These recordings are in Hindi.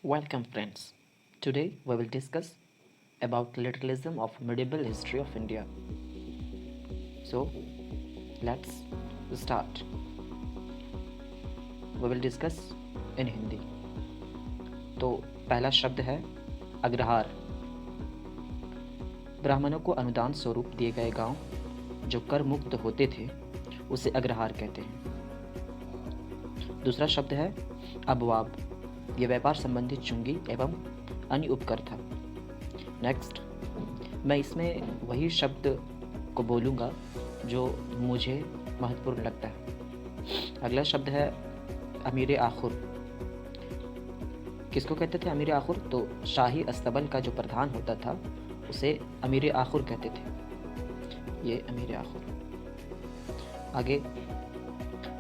Welcome friends. Today we will discuss about literalism of medieval history of India. So let's start. We will discuss in Hindi. तो पहला शब्द है अग्रहार। ब्राह्मणों को अनुदान स्वरूप दिए गए गांव जो कर मुक्त होते थे उसे अग्रहार कहते हैं। दूसरा शब्द है अबवाब। यह व्यापार संबंधित चुंगी एवं अन्य उपकर था। नेक्स्ट, मैं इसमें वही शब्द को बोलूँगा जो मुझे महत्वपूर्ण लगता है। अगला शब्द है अमीर आखुर। किसको कहते थे अमीर आखुर? तो शाही अस्तबल का जो प्रधान होता था उसे अमीर आखुर कहते थे। ये अमीर आखुर। आगे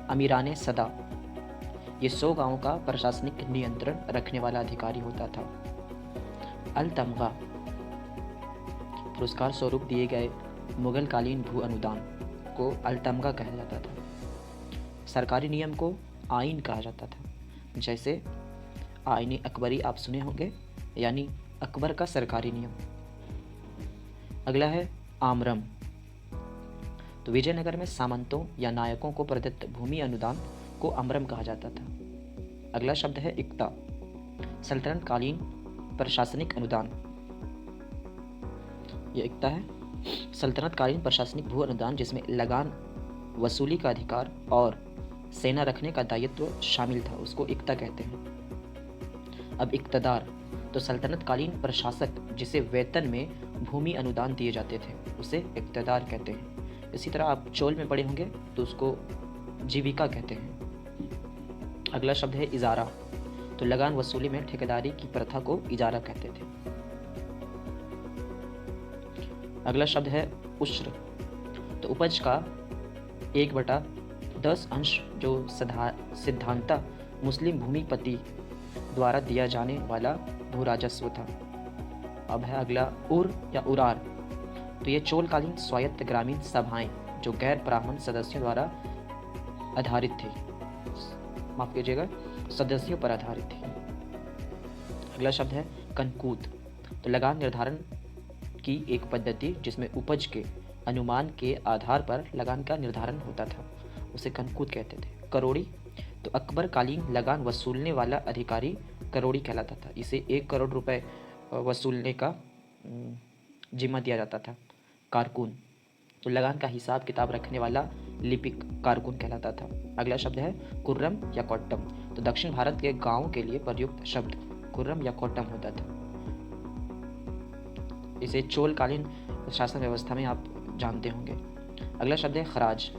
अमीराने सदा। ये 100 गांवों का प्रशासनिक नियंत्रण रखने वाला अधिकारी होता था। अल तमगा। पुरस्कार स्वरूप दिए गए मुगल कालीन भू अनुदान को अल तमगा कहा जाता था। सरकारी नियम को आइन कहा जाता था। जैसे आईन अकबरी आप सुने होंगे, यानी अकबर का सरकारी नियम। अगला है आमरम। तो विजयनगर में सामंतों या नायकों को प्रदत्त भूमि अनुदान को अमरम कहा जाता था। अगला शब्द है इक्ता। सल्तनत कालीन प्रशासनिक अनुदान। यह इक्ता है सल्तनत कालीन प्रशासनिक भू अनुदान जिसमें लगान वसूली का अधिकार और सेना रखने का दायित्व शामिल था, उसको इक्ता कहते हैं। अब इक्तदार। तो सल्तनत कालीन प्रशासक जिसे वेतन में भूमि अनुदान दिए जाते थे उसे इक्तदार कहते हैं। इसी तरह आप चोल में पढ़े होंगे तो उसको जीविका कहते हैं। अगला शब्द है इजारा। तो लगान वसूली में ठेकेदारी की प्रथा को इजारा कहते थे। अगला शब्द है उश्र। तो उपज का 1/10 अंश जो सिद्धांता मुस्लिम भूमिपति द्वारा दिया जाने वाला भू राजस्व था। अब है अगला उर या उरार। तो ये चोलकालीन स्वायत्त ग्रामीण सभाएं जो गैर ब्राह्मण सदस्यों द्वारा आधारित थी, माफ कीजिएगा, सदस्यों पर आधारित थी। अगला शब्द है कनकूत। तो लगान निर्धारण की एक पद्धति जिसमें उपज के अनुमान के आधार पर लगान का निर्धारण होता था, उसे कनकूत कहते थे। करोड़ी। तो अकबर कालीन लगान वसूलने वाला अधिकारी करोड़ी कहलाता था। इसे 1 करोड़ रुपए वसूलने का जिम्मा दिया जाता था। कारकुन। तो लगान का हिसाब किताब रखने वाला लिपिक कारकुन कहलाता था। अगला शब्द है कुर्रम या कोट्टम। तो दक्षिण भारत के गांवों के लिए प्रयुक्त शब्द कुर्रम या कोट्टम होता था। इसे चोलकालीन शासन व्यवस्था में आप जानते होंगे। अगला शब्द है खराज।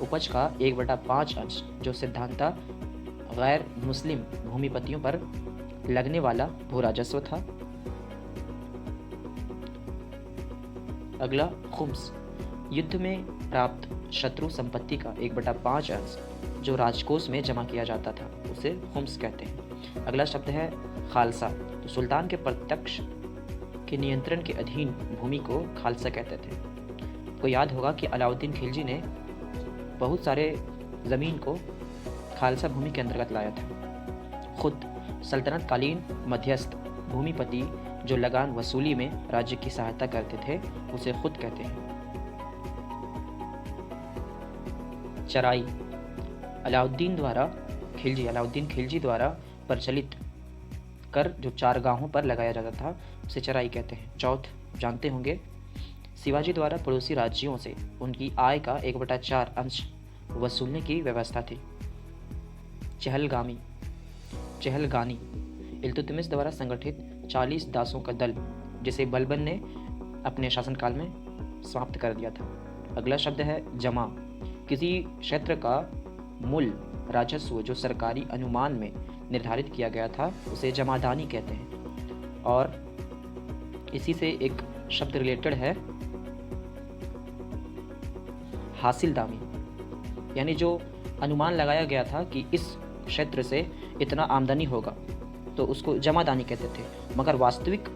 उपज का 1/5 अंश जो सिद्धांता गैर मुस्लिम भूमिपतियों पर लगने वाला भू राजस्व था। अगला खुम्स। युद्ध में प्राप्त शत्रु संपत्ति का 1/5 अंश जो राजकोष में जमा किया जाता था उसे खुम्स कहते हैं। अगला शब्द है खालसा। तो सुल्तान के प्रत्यक्ष के नियंत्रण के अधीन भूमि को खालसा कहते थे। आपको याद होगा कि अलाउद्दीन खिलजी ने बहुत सारे ज़मीन को खालसा भूमि के अंतर्गत लाया था। खुद सल्तनत कालीन मध्यस्थ भूमिपति जो लगान वसूली में राज्य की सहायता करते थे उसे खुद कहते हैं। चराई। अलाउद्दीन खिलजी द्वारा प्रचलित कर जो चारगाहों पर लगाया जाता था उसे चराई कहते हैं। चौथ जानते होंगे, शिवाजी द्वारा पड़ोसी राज्यों से उनकी आय का 1/4 अंश वसूलने की व्यवस्था थी। चहलगानी। इल्तुतमिश द्वारा संगठित 40 दासों का दल जिसे बलबन ने अपने शासनकाल में समाप्त कर दिया था। अगला शब्द है जमा। किसी क्षेत्र का मूल राजस्व जो सरकारी अनुमान में निर्धारित किया गया था उसे जमादानी कहते हैं। और इसी से एक शब्द रिलेटेड है हासिलदामी, यानी जो अनुमान लगाया गया था कि इस क्षेत्र से इतना आमदनी होगा तो उसको जमादानी कहते थे, मगर वास्तविक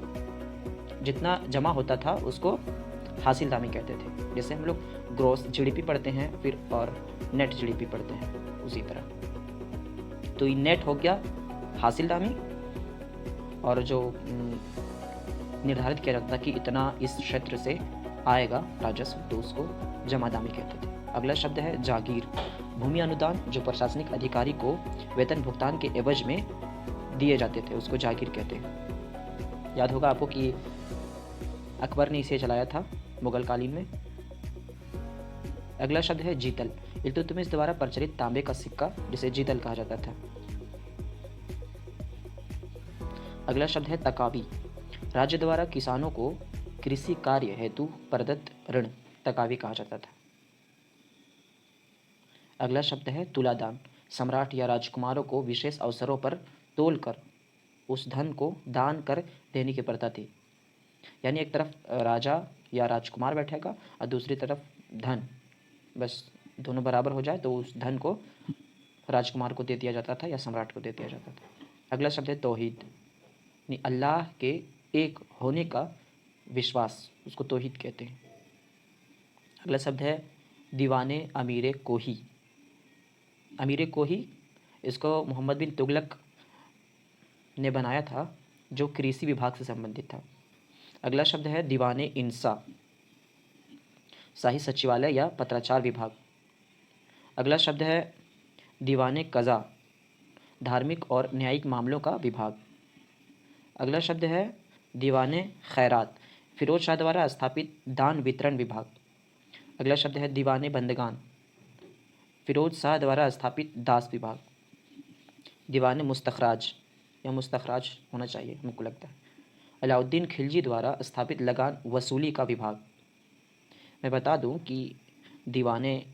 जितना जमा होता था उसको हासिलदामी कहते थे। जैसे हम लोग ग्रॉस जीडीपी पढ़ते हैं फिर और नेट जीडीपी पढ़ते हैं, उसी तरह। तो ये नेट हो गया हासिलदामी और जो निर्धारित किया जाता था कि इतना इस क्षेत्र से आएगा राजस्व, तो उसको जमादामी कहते थे। अगला शब्द है जागीर। भूमि अनुदान जो प्रशासनिक अधिकारी को वेतन भुगतान के एवज में दिए जाते थे, उसको जागीर कहते हैं। याद होगा आपको कि अकबर ने इसे चलाया था मुगल कालीन में। अगला शब्द है जीतल। इल्तुतमिश द्वारा प्रचलित तांबे का सिक्का जिसे जीतल कहा जाता था। अगला शब्द है तकावी। राज्य द्वारा किसानों को कृषि कार्य हेतु प्रदत्त ऋण तकावी कहा जाता था। अगला शब्द है तुलादान। सम्राट या राजकुमारों को विशेष अवसरों पर तोलकर उस धन को दान कर देने की प्रथा थी। यानी एक तरफ राजा या राजकुमार बैठेगा और दूसरी तरफ धन, बस दोनों बराबर हो जाए तो उस धन को राजकुमार को दे दिया जाता था या सम्राट को दे दिया जाता था। अगला शब्द है तौहीद, यानी अल्लाह के एक होने का विश्वास, उसको तौहीद कहते हैं। अगला शब्द है दीवाने अमीर कोही। अमीर कोही, इसको मोहम्मद बिन तुगलक ने बनाया था, जो कृषि विभाग से संबंधित था। अगला शब्द है दीवाने इंसा, शाही सचिवालय या पत्राचार विभाग। अगला शब्द है दीवाने कज़ा, धार्मिक और न्यायिक मामलों का विभाग। अगला शब्द है दीवाने खैरात, फिरोज शाह द्वारा स्थापित दान वितरण विभाग। अगला शब्द है दीवाने बंदगान, फिरोज शाह द्वारा स्थापित दास विभाग। दीवाने मुस्तखराज या मुस्तखराज होना चाहिए हमको लगता है, अलाउद्दीन खिलजी द्वारा स्थापित लगान वसूली का विभाग। मैं बता दूं कि दीवाने,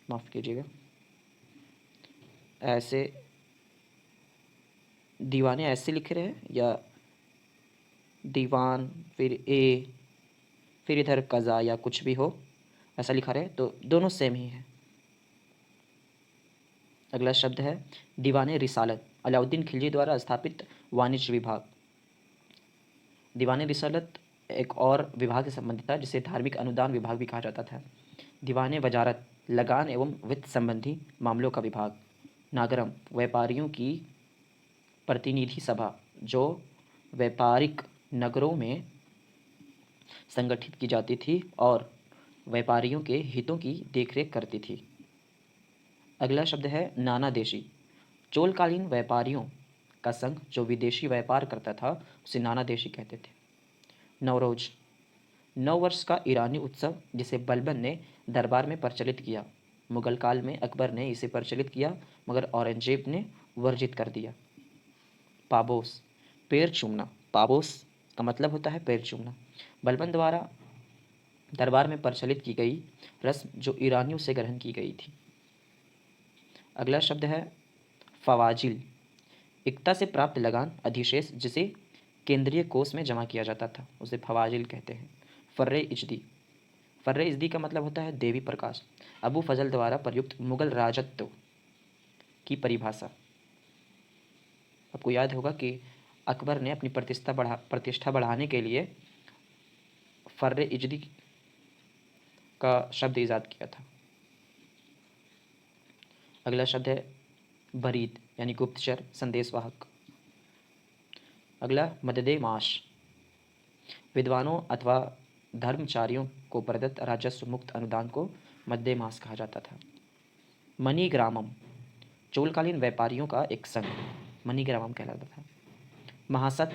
माफ़ कीजिएगा, ऐसे दीवाने ऐसे लिख रहे हैं या दीवान फिर ए फिर इधर कज़ा या कुछ भी हो ऐसा लिखा रहे, तो दोनों सेम ही है। अगला शब्द है दीवाने रिसालत, अलाउद्दीन खिलजी द्वारा स्थापित वाणिज्य विभाग। दीवाने रिसालत एक और विभाग से संबंधित था जिसे धार्मिक अनुदान विभाग भी कहा जाता था। दीवाने वजारत, लगान एवं वित्त संबंधी मामलों का विभाग। नागरम, व्यापारियों की प्रतिनिधि सभा जो व्यापारिक नगरों में संगठित की जाती थी और व्यापारियों के हितों की देखरेख करती थी। अगला शब्द है नाना देशी, चोलकालीन व्यापारियों का संघ जो विदेशी व्यापार करता था उसे नाना देशी कहते थे। नवरोज, नव वर्ष का ईरानी उत्सव जिसे बलबन ने दरबार में प्रचलित किया। मुगल काल में अकबर ने इसे प्रचलित किया मगर औरंगजेब ने वर्जित कर दिया। पाबोस, पैर चूमना, पाबोस का मतलब होता है पैर चूमना। बलबन द्वारा दरबार में प्रचलित की गई रस्म जो ईरानियों से ग्रहण की गई थी। अगला शब्द है फवाजिल, इक्ता से प्राप्त लगान अधिशेष जिसे केंद्रीय कोष में जमा किया जाता था उसे फवाजिल कहते हैं। फर्रे इजदी, फर्रे इजदी का मतलब होता है देवी प्रकाश। अबू फजल द्वारा प्रयुक्त मुगल राजत्व की परिभाषा। आपको याद होगा कि अकबर ने अपनी प्रतिष्ठा बढ़ाने के लिए फर्रे इजदी का शब्द ईजाद किया था। अगला शब्द है बरीद, यानी गुप्तचर, संदेशवाहक। अगला मददे माश, विद्वानों अथवा धर्मचारियों को प्रदत्त राजस्व मुक्त अनुदान को मददे मास कहा जाता था। मनीग्रामम, चोलकालीन व्यापारियों का एक संघ मनीग्रामम कहलाता था। महासत,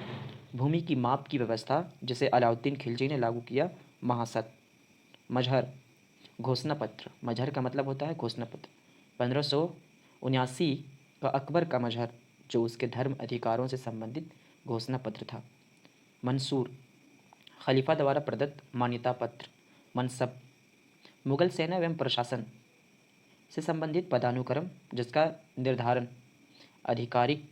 भूमि की माप की व्यवस्था जिसे अलाउद्दीन खिलजी ने लागू किया, महासत। मजहर, घोषणा पत्र, मजहर का मतलब होता है घोषणा पत्र। 1579 का अकबर का मजहर जो उसके धर्म अधिकारों से संबंधित घोषणा पत्र था। मंसूर, खलीफा द्वारा प्रदत्त मान्यता पत्र। मनसब, मुगल सेना एवं प्रशासन से संबंधित पदानुक्रम जिसका निर्धारण आधिकारिक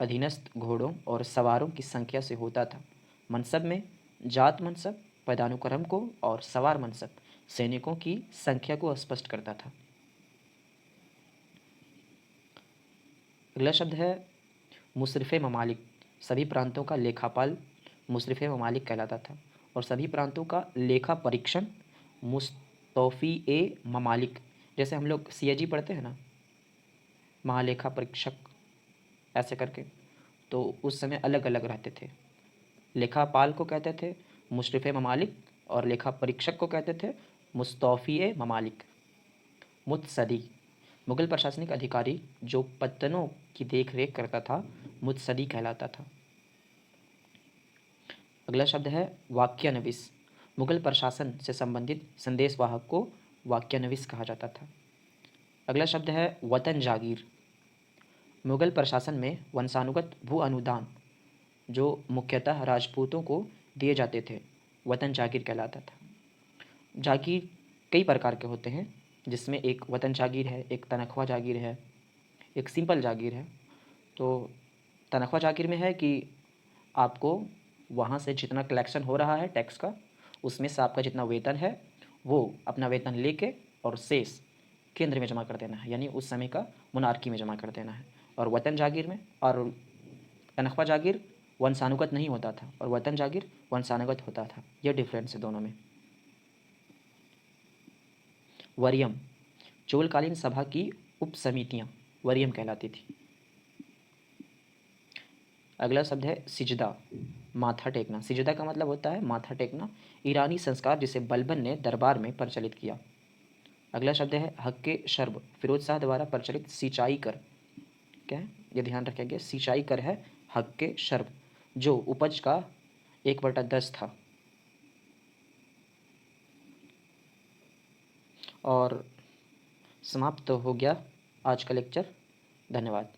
अधीनस्थ घोड़ों और सवारों की संख्या से होता था। मनसब में जात मनसब पदानुक्रम को और सवार मनसब सैनिकों की संख्या को स्पष्ट करता था। अगला शब्द है मुशरिफ़ ममालिक, सभी प्रांतों का लेखापाल मुशरिफ़ ममालिक कहलाता था और सभी प्रांतों का लेखा परीक्षण मुस्तौफ़ी ममालिक, जैसे हम लोग CAG पढ़ते हैं ना, महालेखा परीक्षक, ऐसे करके। तो उस समय अलग अलग रहते थे। लेखापाल को कहते थे मुशरिफ़ ममालिक, और लेखा परीक्षक को कहते थे मुस्तौफ़ी ममालिक। मुत्सदी, मुग़ल प्रशासनिक अधिकारी जो पत्तनों की देख रेख करता था, मुत्सदी कहलाता था। अगला शब्द है वाक्यानविस। मुग़ल प्रशासन से संबंधित संदेशवाहक को वाक्यानविस कहा जाता था। अगला शब्द है वतन जागीर। मुग़ल प्रशासन में वंशानुगत भू अनुदान जो मुख्यतः राजपूतों को दिए जाते थे, वतन जागीर कहलाता था। जागीर कई प्रकार के होते हैं, जिसमें एक वतन जागीर है, एक तनख्वाह जागीर है, एक सिंपल जागीर है। तो तनख्वाह जागीर में है कि आपको वहाँ से जितना कलेक्शन हो रहा है टैक्स का, उसमें से आपका जितना वेतन है वो अपना वेतन लेके और शेष केंद्र में जमा कर देना है, यानी उस समय का मुनारकी में जमा कर देना है। और वतन जागीर में और तनख्वाह जागीर वंशानुगत नहीं होता था, और वतन जागीर वंशानुगत होता था। यह डिफरेंस है दोनों में। वरियम, चोलकालीन सभा की उप समितियाँ वरियम कहलाती थी। अगला शब्द है सिजदा, माथा टेकना। सिजदा का मतलब होता है माथा टेकना, ईरानी संस्कार जिसे बलबन ने दरबार में प्रचलित किया। अगला शब्द है हक्के शर्ब, फिरोज शाह द्वारा प्रचलित सिंचाई कर। क्या है ये ध्यान रखेंगे, सिंचाई कर है हक्के शर्ब, जो उपज का 1/10 था। और समाप्त हो गया आज का लेक्चर। धन्यवाद।